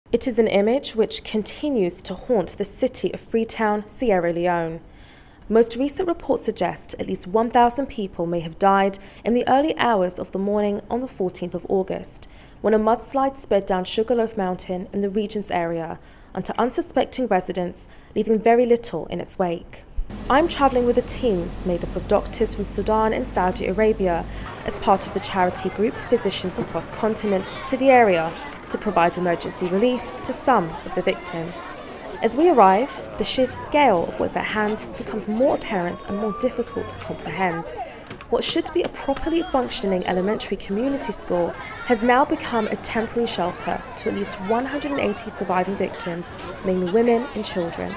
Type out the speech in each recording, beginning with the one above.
It is an image which continues to haunt the city of Freetown, Sierra Leone. Most recent reports suggest at least 1,000 people may have died in the early hours of the morning on the 14th of August, when a mudslide sped down Sugarloaf Mountain in the Regent's area onto unsuspecting residents, leaving very little in its wake. I'm travelling with a team made up of doctors from Sudan and Saudi Arabia as part of the charity group Physicians Across Continents to the area to provide emergency relief to some of the victims. As we arrive, the sheer scale of what's at hand becomes more apparent and more difficult to comprehend. What should be a properly functioning elementary community school has now become a temporary shelter to at least 180 surviving victims, mainly women and children.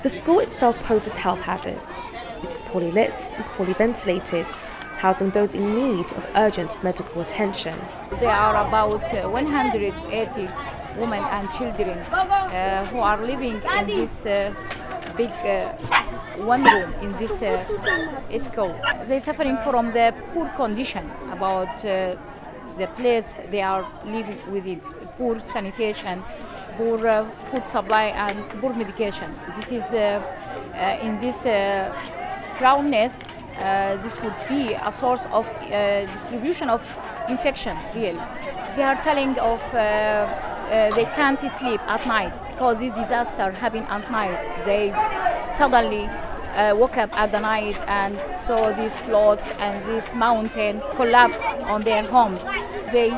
The school itself poses health hazards. It is poorly lit and poorly ventilated, housing those in need of urgent medical attention. There are about 180 women and children who are living in this big one room in this school. They're suffering from the poor condition about the place they are living within, poor sanitation, poor food supply and poor medication. This is in this crowdness. This would be a source of distribution of infection, really. They are telling of they can't sleep at night because this disaster happened at night. They suddenly woke up at the night and saw these floods and this mountain collapse on their homes. They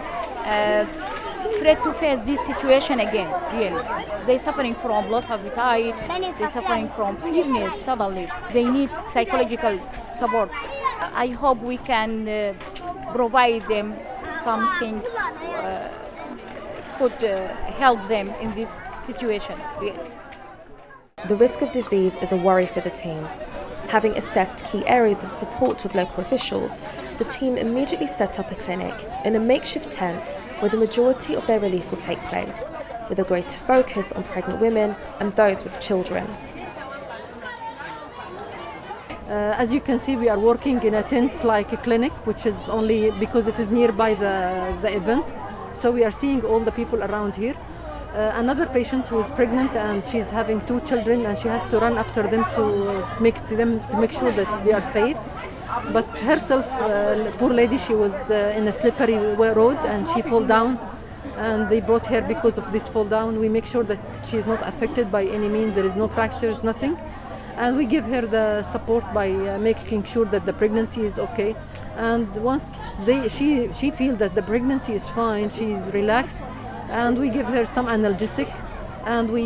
afraid to face this situation again, really. They're suffering from loss of appetite, they're suffering from fearness suddenly. They need psychological support. I hope we can provide them something could help them in this situation, really. The risk of disease is a worry for the team. Having assessed key areas of support with local officials, the team immediately set up a clinic in a makeshift tent where the majority of their relief will take place, with a greater focus on pregnant women and those with children. As you can see, we are working in a tent-like a clinic, which is only because it is nearby the event. So we are seeing all the people around here. Another patient who is pregnant and she's having 2 children and she has to run after them to make sure that they are safe. But herself, poor lady, she was in a slippery road and she fell down, and they brought her because of this fall down. We make sure that she is not affected by any means. There is no fractures, nothing. And we give her the support by making sure that the pregnancy is okay. And once she feels that the pregnancy is fine, she is relaxed, and we give her some analgesic, and we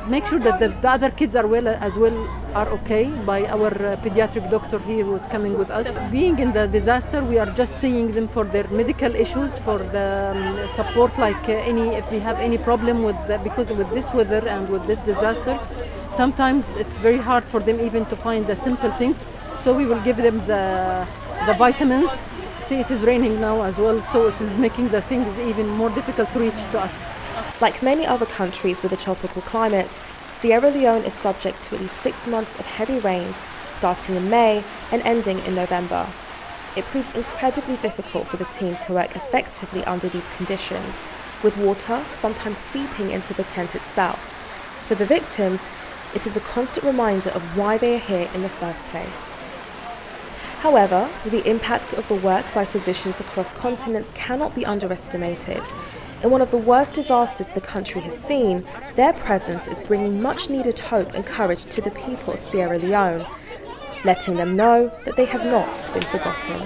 make sure that the other kids are are okay by our pediatric doctor here who is coming with us. Being in the disaster, we are just seeing them for their medical issues, for the support, like if they have any problem because with this weather and with this disaster, sometimes it's very hard for them even to find the simple things. So we will give them the vitamins. See, it is raining now as well, so it is making the things even more difficult to reach to us. Like many other countries with a tropical climate, Sierra Leone is subject to at least 6 months of heavy rains, starting in May and ending in November. It proves incredibly difficult for the team to work effectively under these conditions, with water sometimes seeping into the tent itself. For the victims, it is a constant reminder of why they are here in the first place. However, the impact of the work by physicians across continents cannot be underestimated. In one of the worst disasters the country has seen, their presence is bringing much needed hope and courage to the people of Sierra Leone, letting them know that they have not been forgotten.